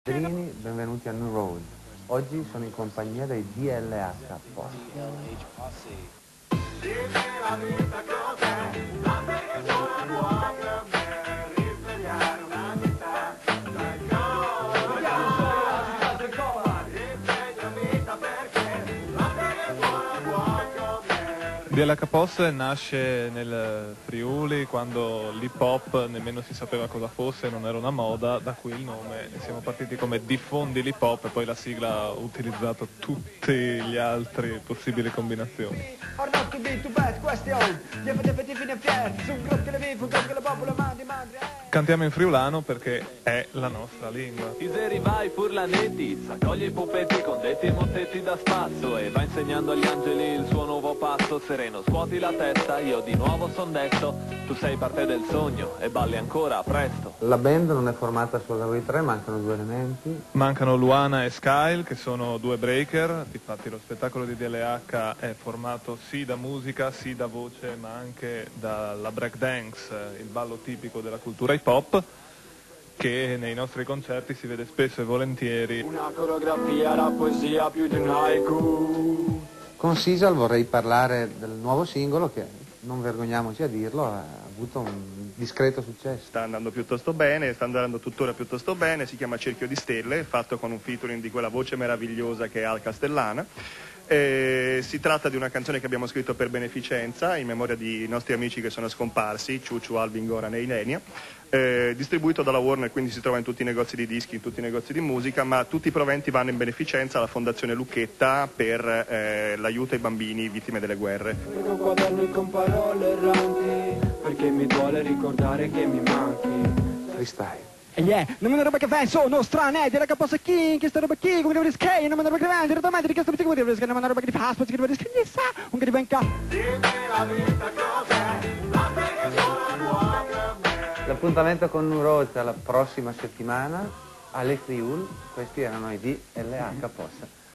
Pedrini, benvenuti a New Road. Oggi sono in compagnia dei DLH Pop. DLH Posse nasce nel Friuli quando l'hip hop nemmeno si sapeva cosa fosse, non era una moda, da cui il nome, e siamo partiti come diffondi l'hip hop e poi la sigla ha utilizzato tutti gli altri possibili combinazioni. Cantiamo in friulano perché è la nostra lingua. Iseri vai furlanetti, s'accoglie i pupetti con detti e mottetti da spazio e va insegnando agli angeli il suo nuovo passo sereno. Scuoti la testa, io di nuovo son detto, tu sei parte del sogno e balli ancora presto. La band non è formata solo da voi tre, mancano due elementi. Mancano Luana e Skyle, che sono due breaker, infatti lo spettacolo di DLH è formato sì da musica, sì da voce, ma anche dalla breakdance, il ballo tipico della cultura hip hop, che nei nostri concerti si vede spesso e volentieri. Una coreografia, la poesia più di un haiku. Con Sisal vorrei parlare del nuovo singolo che, non vergogniamoci a dirlo, ha avuto un discreto successo. Sta andando piuttosto bene, sta andando tuttora piuttosto bene, si chiama Cerchio di Stelle, fatto con un featuring di quella voce meravigliosa che è Al Castellana. Si tratta di una canzone che abbiamo scritto per beneficenza in memoria di nostri amici che sono scomparsi, Ciucciu, Alvin, Goran e Ilenia, distribuito dalla Warner, quindi si trova in tutti i negozi di dischi, in tutti i negozi di musica, ma tutti i proventi vanno in beneficenza alla Fondazione Lucchetta per l'aiuto ai bambini vittime delle guerre. Un quaderno con parole erranti, perché mi duole ricordare che mi manchi. Freestyle. E yeah, non me ne roba che fai, sono strane, direi che posso chi, che sta roba chi, come devo rischare, non me ne roba che fai, direi domani, che sto come devo rischare, non me ne roba che ti fa, spazio che devo rischare, sa, un che ti venga. L'appuntamento con New Road è la prossima settimana alle Friuli. Questi erano i DLH Posse.